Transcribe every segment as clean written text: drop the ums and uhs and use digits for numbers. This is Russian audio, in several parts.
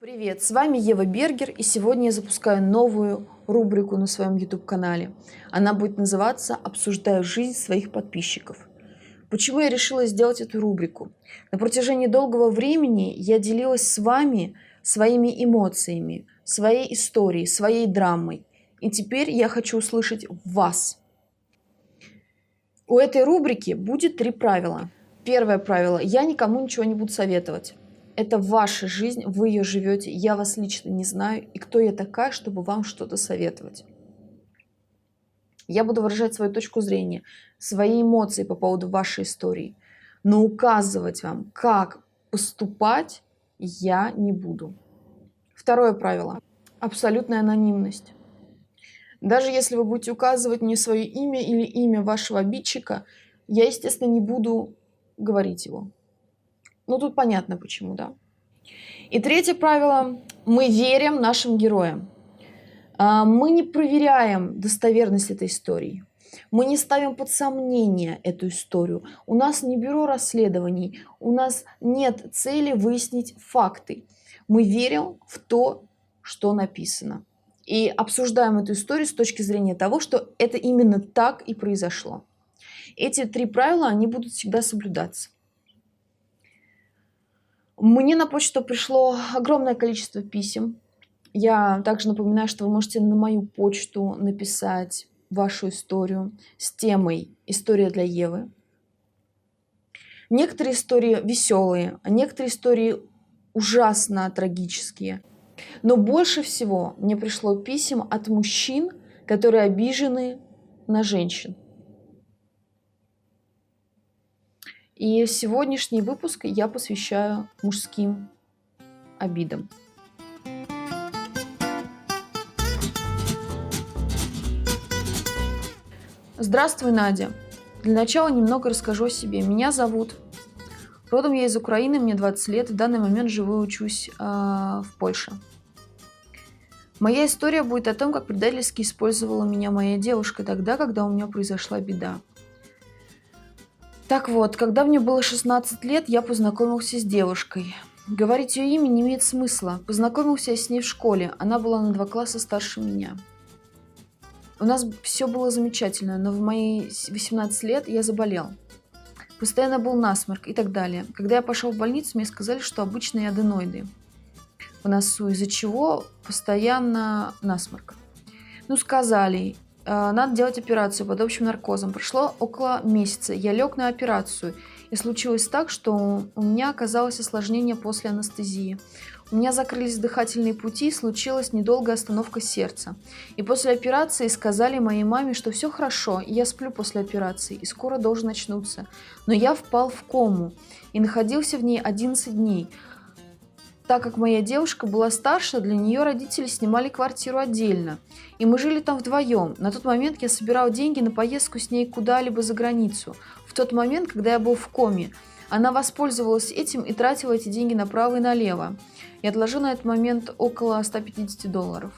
Привет, с вами Ева Бергер, и сегодня я запускаю новую рубрику на своем YouTube-канале. Она будет называться «Обсуждаю жизнь своих подписчиков». Почему я решила сделать эту рубрику? На протяжении долгого времени я делилась с вами своими эмоциями, своей историей, своей драмой. И теперь я хочу услышать вас. У этой рубрики будет 3 правила. Первое правило. Я никому ничего не буду советовать. Это ваша жизнь, вы ее живете, я вас лично не знаю, и кто я такая, чтобы вам что-то советовать. Я буду выражать свою точку зрения, свои эмоции по поводу вашей истории, но указывать вам, как поступать, я не буду. Второе правило. Абсолютная анонимность. Даже если вы будете указывать мне свое имя или имя вашего обидчика, я, естественно, не буду говорить его. Ну, тут понятно почему, да? И третье правило. Мы верим нашим героям. Мы не проверяем достоверность этой истории. Мы не ставим под сомнение эту историю. У нас не бюро расследований. У нас нет цели выяснить факты. Мы верим в то, что написано. И обсуждаем эту историю с точки зрения того, что это именно так и произошло. Эти 3 правила, они будут всегда соблюдаться. Мне на почту пришло огромное количество писем. Я также напоминаю, что вы можете на мою почту написать вашу историю с темой «История для Евы». Некоторые истории веселые, а некоторые истории ужасно трагические. Но больше всего мне пришло писем от мужчин, которые обижены на женщин. И сегодняшний выпуск я посвящаю мужским обидам. Здравствуй, Надя. Для начала немного расскажу о себе. Меня зовут. Родом я из Украины, мне 20 лет. В данный момент живу и учусь в Польше. Моя история будет о том, как предательски использовала меня моя девушка тогда, когда у меня произошла беда. Так вот, когда мне было 16 лет, я познакомился с девушкой. Говорить ее имя не имеет смысла. Познакомился я с ней в школе. Она была на 2 класса старше меня. У нас все было замечательно, но в мои 18 лет я заболел. Постоянно был насморк и так далее. Когда я пошел в больницу, мне сказали, что обычные аденоиды в носу, из-за чего постоянно насморк. Сказали, надо делать операцию под общим наркозом. Прошло около месяца. Я лег на операцию. И случилось так, что у меня оказалось осложнение после анестезии. У меня закрылись дыхательные пути, случилась недолгая остановка сердца. И после операции сказали моей маме, что все хорошо, и я сплю после операции, и скоро должен очнуться. Но я впал в кому и находился в ней 11 дней. Так как моя девушка была старше, для нее родители снимали квартиру отдельно. И мы жили там вдвоем. На тот момент я собирал деньги на поездку с ней куда-либо за границу. В тот момент, когда я был в коме, она воспользовалась этим и тратила эти деньги направо и налево. Я отложил на этот момент около $150.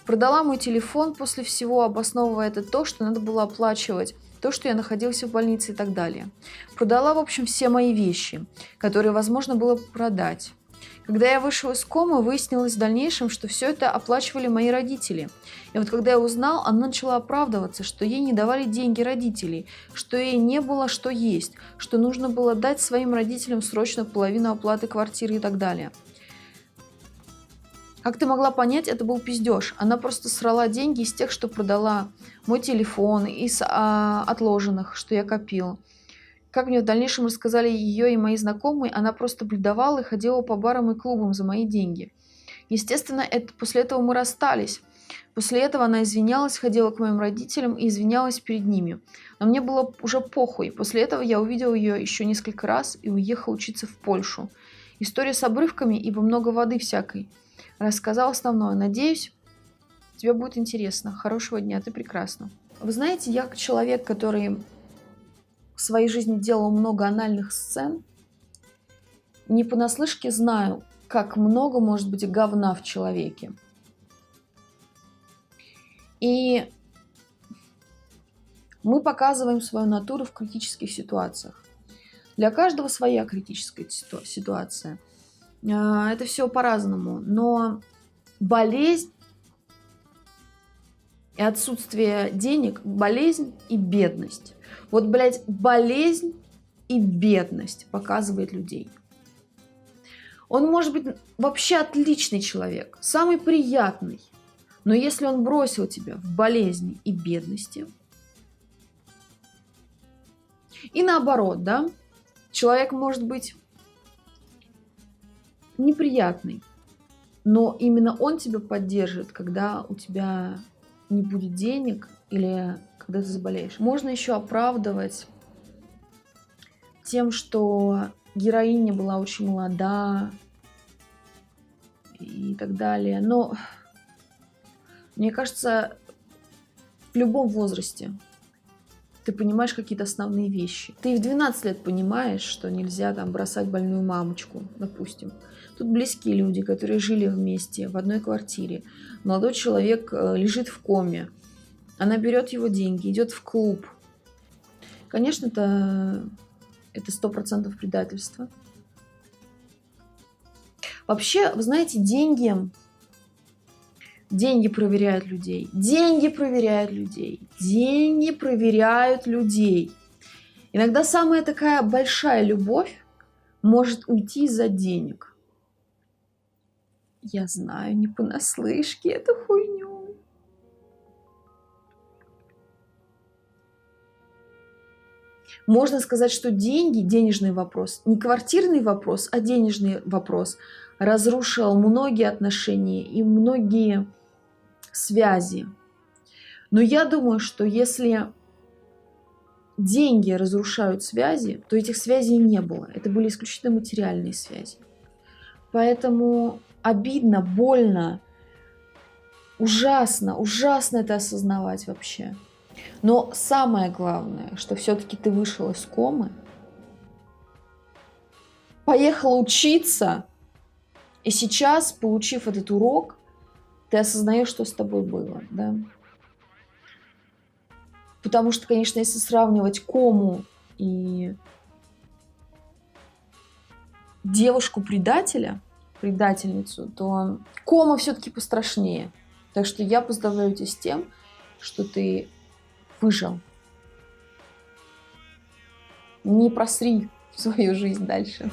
Продала мой телефон после всего, обосновывая это то, что надо было оплачивать, то, что я находился в больнице и так далее. Продала, в общем, все мои вещи, которые возможно было продать. Когда я вышел из комы, выяснилось в дальнейшем, что все это оплачивали мои родители. И вот когда я узнал, она начала оправдываться, что ей не давали деньги родителей, что ей не было что есть, что нужно было дать своим родителям срочно половину оплаты квартиры и так далее. Как ты могла понять, это был пиздеж. Она просто срала деньги из тех, что продала, мой телефон, из отложенных, что я копил. Как мне в дальнейшем рассказали ее и мои знакомые, она просто бледовала и ходила по барам и клубам за мои деньги. Естественно, после этого мы расстались. После этого она извинялась, ходила к моим родителям и извинялась перед ними. Но мне было уже похуй. После этого я увидел ее еще несколько раз и уехал учиться в Польшу. История с обрывками, ибо много воды всякой. Рассказал основное. Надеюсь, тебе будет интересно. Хорошего дня, ты прекрасна. Вы знаете, я как человек, который в своей жизни делал много анальных сцен, не понаслышке знаю, как много может быть говна в человеке. И мы показываем свою натуру в критических ситуациях. Для каждого своя критическая ситуация. Это все по-разному. Но болезнь и отсутствие денег, болезнь и бедность. Вот, блядь, болезнь и бедность показывает людей. Он может быть вообще отличный человек, самый приятный. Но если он бросил тебя в болезни и бедности, и наоборот, да, человек может быть неприятный, но именно он тебя поддержит, когда у тебя не будет денег или когда ты заболеешь. Можно еще оправдывать тем, что героиня была очень молода и так далее. Но мне кажется, в любом возрасте ты понимаешь какие-то основные вещи. Ты и в 12 лет понимаешь, что нельзя там бросать больную мамочку, допустим. Тут близкие люди, которые жили вместе в одной квартире. Молодой человек лежит в коме. Она берет его деньги, идет в клуб. Конечно, это 100% предательство. Вообще, вы знаете, деньги проверяют людей. Деньги проверяют людей. Деньги проверяют людей. Иногда самая такая большая любовь может уйти из-за денег. Я знаю не понаслышке эту хуйню. Можно сказать, что деньги, денежный вопрос, не квартирный вопрос, а денежный вопрос разрушил многие отношения и многие связи. Но я думаю, что если деньги разрушают связи, то этих связей не было. Это были исключительно материальные связи. Поэтому обидно, больно, ужасно, ужасно это осознавать вообще. Но самое главное, что все-таки ты вышел из комы, поехал учиться, и сейчас, получив этот урок, ты осознаешь, что с тобой было, да? Потому что, конечно, если сравнивать кому и девушку-предателя, предательницу, то кома все-таки пострашнее. Так что я поздравляю тебя с тем, что ты выжил. Не просри свою жизнь дальше.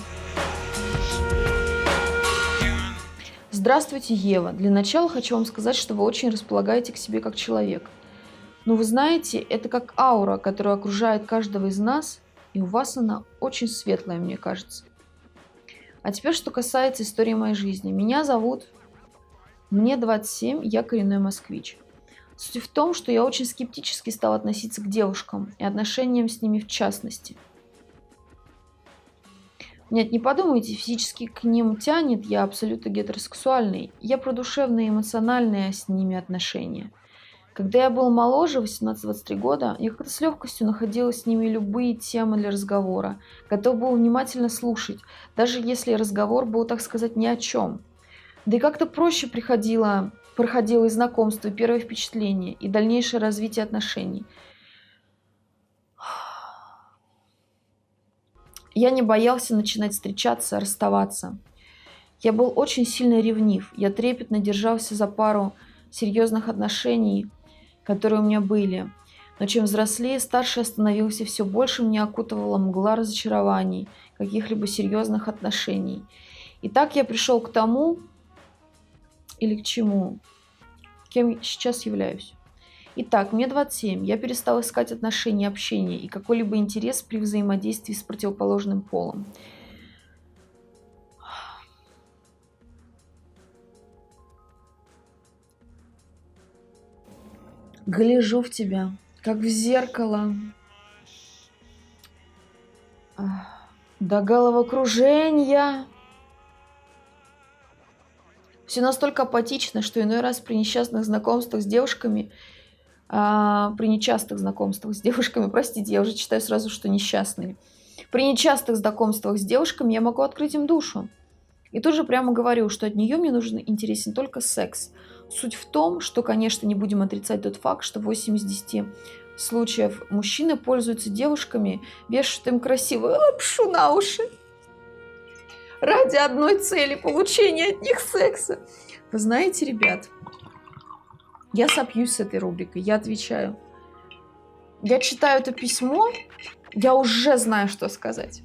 Здравствуйте, Ева. Для начала хочу вам сказать, что вы очень располагаете к себе как человек. Но вы знаете, это как аура, которая окружает каждого из нас, и у вас она очень светлая, мне кажется. А теперь, что касается истории моей жизни. Меня зовут... Мне 27, я коренной москвич. Суть в том, что я очень скептически стала относиться к девушкам и отношениям с ними в частности. Нет, не подумайте, физически к ним тянет, я абсолютно гетеросексуальный. Я про душевные и эмоциональные с ними отношения. Когда я был моложе, 18-23 года, я как-то с легкостью находила с ними любые темы для разговора, готов был внимательно слушать, даже если разговор был, так сказать, ни о чем. Да и как-то проще проходило и знакомство, и первое впечатление, и дальнейшее развитие отношений. Я не боялся начинать встречаться, расставаться. Я был очень сильно ревнив, я трепетно держался за пару серьезных отношений, которые у меня были. Но чем взрослее, старше я становился, все больше меня окутывала мгла разочарований, каких-либо серьезных отношений. И так я пришел к тому, или к чему, кем сейчас являюсь. Итак, мне 27, я перестал искать отношения, общения и какой-либо интерес при взаимодействии с противоположным полом. Гляжу в тебя, как в зеркало, до головокружения. Все настолько апатично, что иной раз при несчастных знакомствах с девушками, простите, я уже читаю сразу, что несчастные. При нечастых знакомствах с девушками я могу открыть им душу. И тут же прямо говорю, что от нее мне интересен только секс. Суть в том, что, конечно, не будем отрицать тот факт, что 8 из 10 случаев мужчины пользуются девушками, вешают им красивую лапшу на уши. ради одной цели — получения от них секса. Вы знаете, ребят, я сопьюсь с этой рубрикой, я отвечаю. Я читаю это письмо, я уже знаю, что сказать.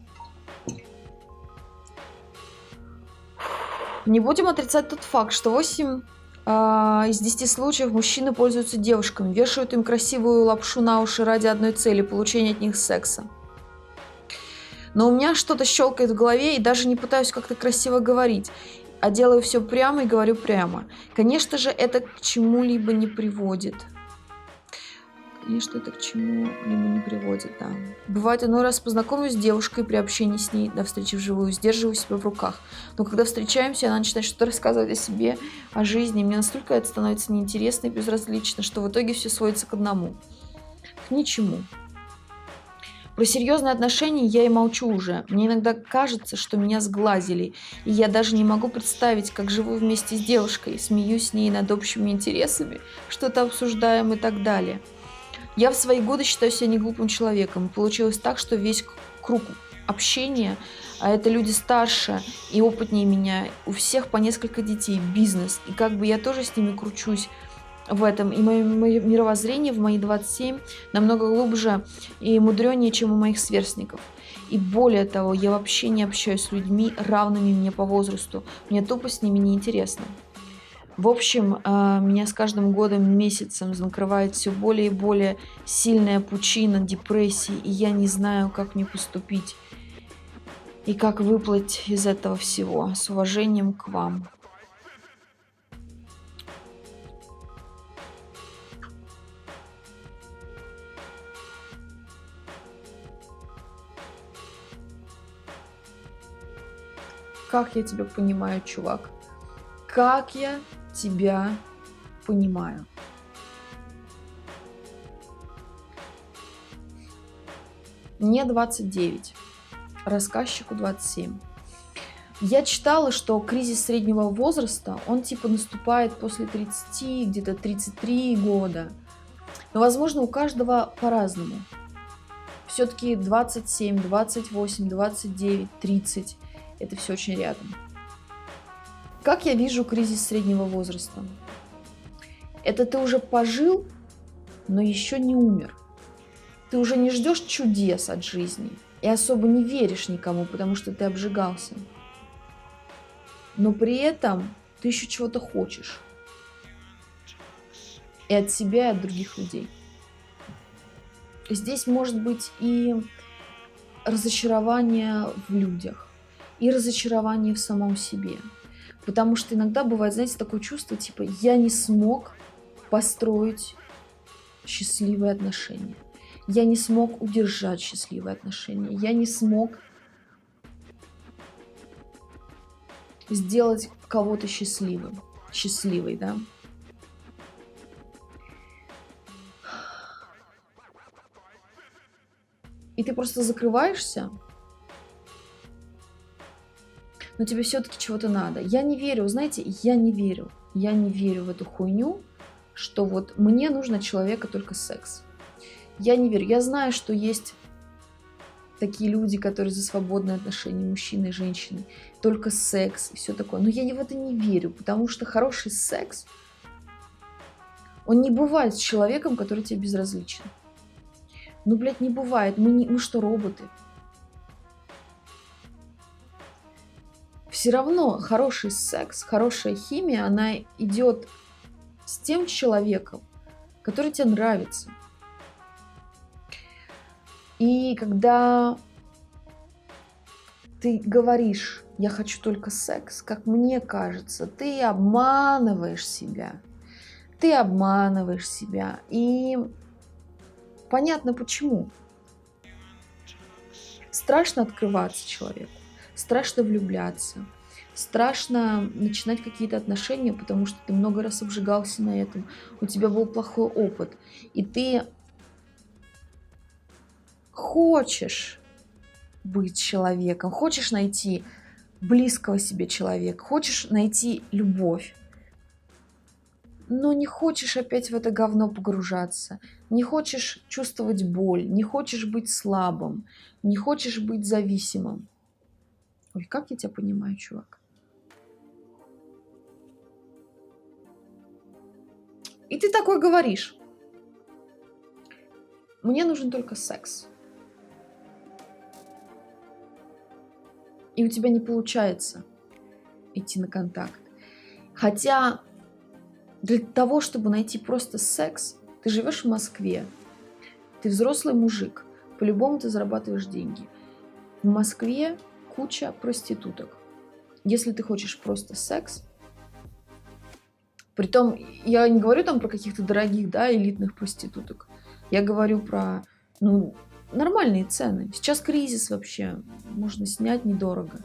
Не будем отрицать тот факт, что 8 из 10 случаев мужчины пользуются девушками, вешают им красивую лапшу на уши ради одной цели — получения от них секса. Но у меня что-то щелкает в голове, и даже не пытаюсь как-то красиво говорить, а делаю все прямо и говорю прямо. Конечно же, это к чему-либо не приводит. Конечно, это к чему-либо не приводит, да. Бывает, иной раз познакомлюсь с девушкой при общении с ней до встречи вживую, сдерживаю себя в руках. Но когда встречаемся, она начинает что-то рассказывать о себе, о жизни. Мне настолько это становится неинтересно и безразлично, что в итоге все сводится к одному. К ничему. Про серьезные отношения я и молчу уже. Мне иногда кажется, что меня сглазили, и я даже не могу представить, как живу вместе с девушкой, смеюсь с ней над общими интересами, что-то обсуждаем и так далее. Я в свои годы считаю себя неглупым человеком. Получилось так, что весь круг общения, а это люди старше и опытнее меня, у всех по несколько детей, бизнес. И как бы я тоже с ними кручусь в этом. И мое мировоззрение в мои 27 намного глубже и мудренее, чем у моих сверстников. И более того, я вообще не общаюсь с людьми, равными мне по возрасту. Мне тупо с ними неинтересно. В общем, меня с каждым годом, месяцем накрывает все более и более сильная пучина депрессии, и я не знаю, как мне поступить и как выплыть из этого всего. С уважением к вам. Как я тебя понимаю, чувак? Как я тебя понимаю? Мне 29, рассказчику 27. Я читала, что кризис среднего возраста, он типа наступает после 30, где-то 33 года. Но, возможно, у каждого по-разному. Все-таки 27, 28, 29, 30 – это все очень рядом. Как я вижу кризис среднего возраста? Это ты уже пожил, но еще не умер. Ты уже не ждешь чудес от жизни и особо не веришь никому, потому что ты обжигался. Но при этом ты еще чего-то хочешь. И от себя, и от других людей. Здесь может быть и разочарование в людях, и разочарование в самом себе. Потому что иногда бывает, знаете, такое чувство, типа, я не смог построить счастливые отношения. Я не смог удержать счастливые отношения. Я не смог сделать кого-то счастливым. Счастливой, да? И ты просто закрываешься, но тебе все-таки чего-то надо. Я не верю, знаете, я не верю в эту хуйню, что вот мне нужно от человека только секс. Я не верю. Я знаю, что есть такие люди, которые за свободные отношения, мужчины и женщины, только секс и все такое. Но я в это не верю, потому что хороший секс, он не бывает с человеком, который тебе безразличен. Ну, блядь, не бывает. Мы что, роботы? Все равно хороший секс, хорошая химия, она идет с тем человеком, который тебе нравится. И когда ты говоришь, я хочу только секс, как мне кажется, ты обманываешь себя. Ты обманываешь себя. И понятно почему. Страшно открываться человеку, страшно влюбляться, страшно начинать какие-то отношения, потому что ты много раз обжигался на этом, у тебя был плохой опыт, и ты хочешь быть человеком, хочешь найти близкого себе человека, хочешь найти любовь, но не хочешь опять в это говно погружаться, не хочешь чувствовать боль, не хочешь быть слабым, не хочешь быть зависимым. Ой, как я тебя понимаю, чувак. И ты такой говоришь: мне нужен только секс. И у тебя не получается идти на контакт. Хотя для того, чтобы найти просто секс, ты живешь в Москве, ты взрослый мужик, по-любому ты зарабатываешь деньги. В Москве куча проституток. Если ты хочешь просто секс, притом я не говорю там про каких-то дорогих, да, элитных проституток, я говорю про, ну, нормальные цены. Сейчас кризис вообще, можно снять недорого.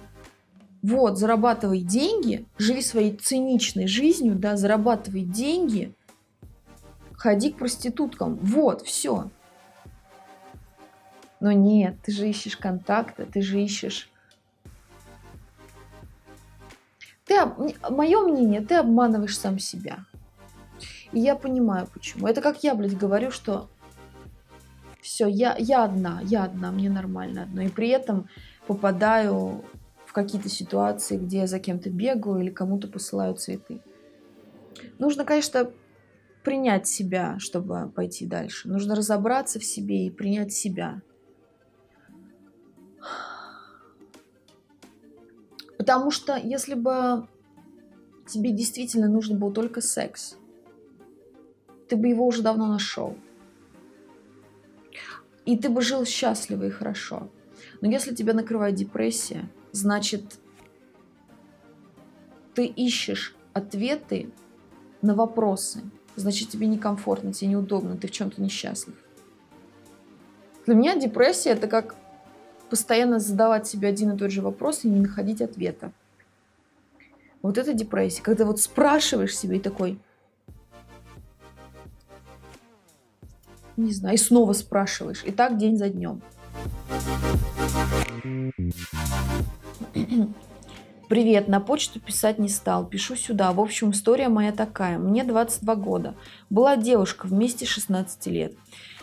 Вот, зарабатывай деньги, живи своей циничной жизнью, да, зарабатывай деньги, ходи к проституткам. Вот, все. Но нет, ты же ищешь контакта, ты же ищешь... Мое мнение, ты обманываешь сам себя. И я понимаю, почему. Это как я, блядь, говорю, что все, я одна, мне нормально одно. И при этом попадаю в какие-то ситуации, где я за кем-то бегаю или кому-то посылаю цветы. Нужно, конечно, принять себя, чтобы пойти дальше. Нужно разобраться в себе и принять себя. Потому что если бы тебе действительно нужен был только секс, ты бы его уже давно нашел. И ты бы жил счастливо и хорошо. Но если тебя накрывает депрессия, значит, ты ищешь ответы на вопросы. Значит, тебе некомфортно, тебе неудобно, ты в чем-то несчастлив. Для меня депрессия – это как постоянно задавать себе один и тот же вопрос и не находить ответа. Вот это депрессия. Когда вот спрашиваешь себе и такой, не знаю, и снова спрашиваешь. И так день за днем. Привет, на почту писать не стал, пишу сюда. В общем, история моя такая. Мне 22 года. Была девушка, вместе 16 лет.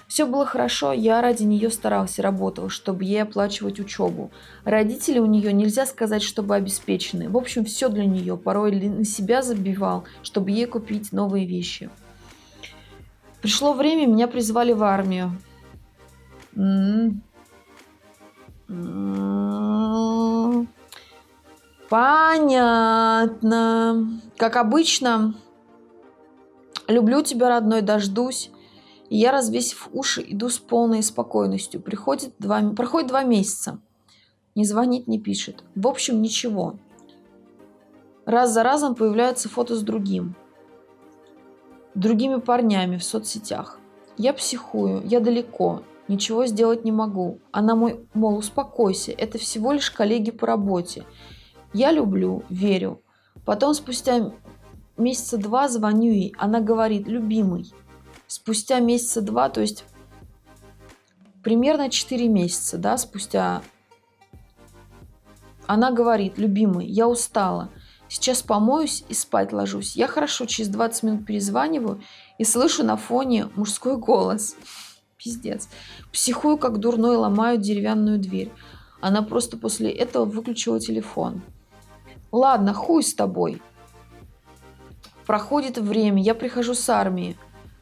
Все было хорошо, я ради нее старался, работал, чтобы ей оплачивать учебу. Родители у нее, нельзя сказать, чтобы обеспечены. В общем, все для нее. Порой на себя забивал, чтобы ей купить новые вещи. Пришло время, меня призвали в армию. Понятно. Как обычно, люблю тебя, родной, дождусь. И я, развесив уши, иду с полной спокойностью. Проходит 2 месяца. Не звонит, не пишет. В общем, ничего. Раз за разом появляются фото с другими парнями в соцсетях. Я психую, я далеко, ничего сделать не могу. Она мол, успокойся, это всего лишь коллеги по работе. Я люблю, верю. Потом спустя месяца 2 звоню ей, она говорит, любимый. Спустя месяца 2, то есть примерно 4 месяца, да, спустя, она говорит, любимый, я устала. Сейчас помоюсь и спать ложусь. Я хорошо, через 20 минут перезваниваю и слышу на фоне мужской голос. Пиздец. Психую, как дурной, ломаю деревянную дверь. Она просто после этого выключила телефон. Ладно, хуй с тобой. Проходит время, я прихожу с армии.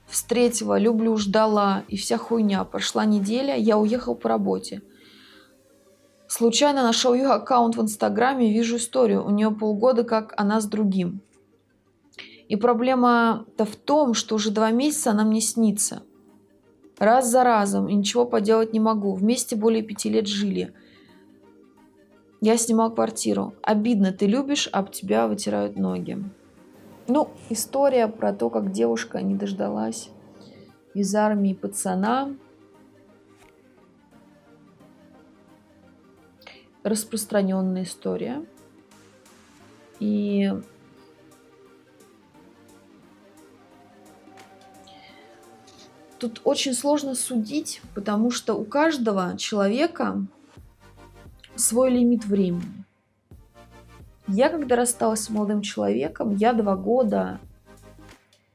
Встретила, люблю, ждала и вся хуйня. Прошла неделя, я уехал по работе. Случайно нашел ее аккаунт в Инстаграме, вижу историю. У нее полгода, как она с другим. И проблема-то в том, что уже 2 месяца она мне снится. Раз за разом, и ничего поделать не могу. Вместе более 5 лет жили. Я снимал квартиру. Обидно, ты любишь, а об тебя вытирают ноги. Ну, история про то, как девушка не дождалась из армии пацана. Распространенная история. И тут очень сложно судить, потому что у каждого человека свой лимит времени. Я, когда рассталась с молодым человеком, я 2 года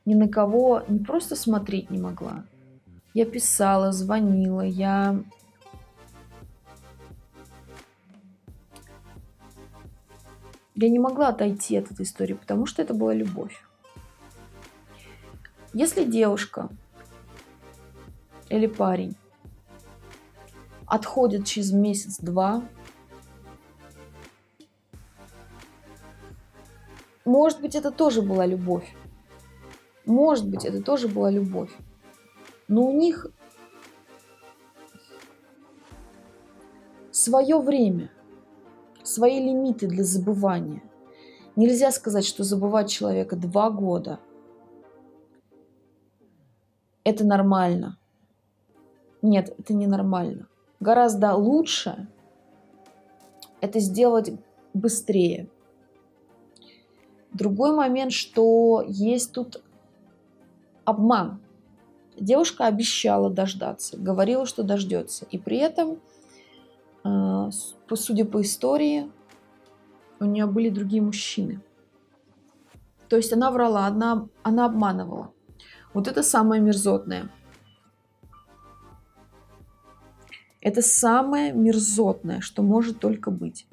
ни на кого не просто смотреть не могла. Я писала, звонила, я Я не могла отойти от этой истории, потому что это была любовь. Если девушка или парень отходит через месяц-два, может быть, это тоже была любовь. Может быть, это тоже была любовь. Но у них свое время, свои лимиты для забывания. Нельзя сказать, что забывать человека 2 года – это нормально. Нет, это не нормально. Гораздо лучше это сделать быстрее. Другой момент, что есть тут обман. Девушка обещала дождаться, говорила, что дождется. И при этом, судя по истории, у нее были другие мужчины. То есть она врала, она обманывала. Вот это самое мерзотное. Это самое мерзотное, что может только быть.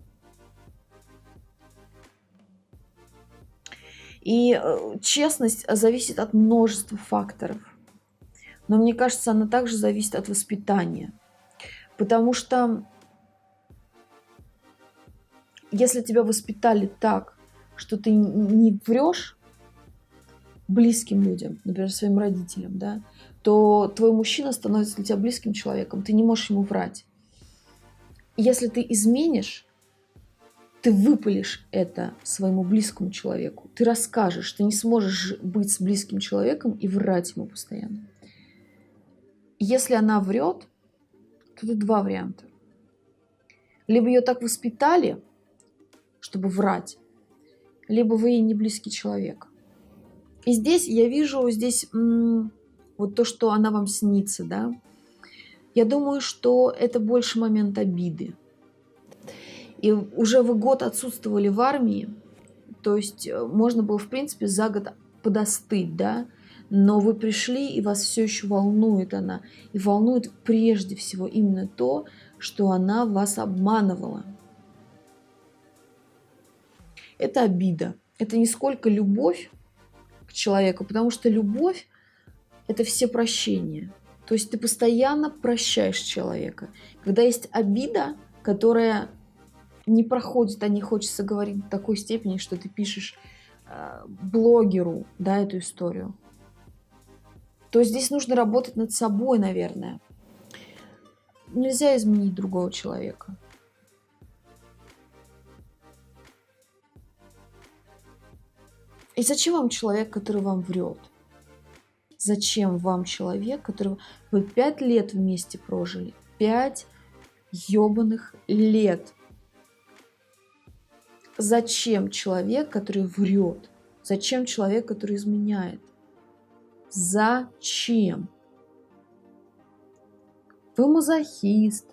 И честность зависит от множества факторов. Но мне кажется, она также зависит от воспитания. Потому что если тебя воспитали так, что ты не врешь близким людям, например, своим родителям, да, то твой мужчина становится для тебя близким человеком, ты не можешь ему врать. Если ты изменишь, ты выпалишь это своему близкому человеку, ты расскажешь, ты не сможешь быть с близким человеком и врать ему постоянно. Если она врет, то тут 2 варианта. Либо ее так воспитали, чтобы врать, либо вы ей не близкий человек. И здесь я вижу вот то, что она вам снится, да. Я думаю, что это больше момент обиды. И уже вы год отсутствовали в армии, то есть можно было, в принципе, за год подостыть, да, но вы пришли, и вас все еще волнует она. И волнует прежде всего именно то, что она вас обманывала. Это обида. Это не сколько любовь к человеку, потому что любовь – это все прощения. То есть ты постоянно прощаешь человека. Когда есть обида, которая не проходит, а не хочется говорить в такой степени, что ты пишешь блогеру, да, эту историю, то здесь нужно работать над собой, наверное. Нельзя изменить другого человека. И зачем вам человек, который вам врет? Зачем вам человек, которого вы 5 лет вместе прожили? 5 ёбаных лет. Зачем человек, который врет? Зачем человек, который изменяет? Зачем? Вы мазохист.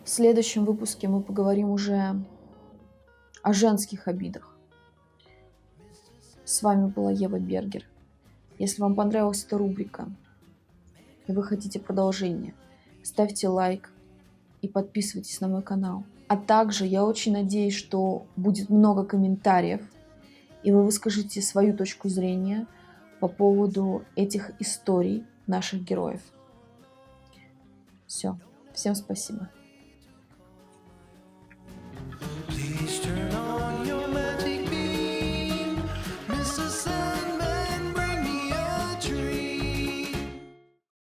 В следующем выпуске мы поговорим уже о женских обидах. С вами была Ева Бергер. Если вам понравилась эта рубрика, и вы хотите продолжения, ставьте лайк и подписывайтесь на мой канал. А также я очень надеюсь, что будет много комментариев, и вы выскажете свою точку зрения по поводу этих историй наших героев. Все. Всем спасибо.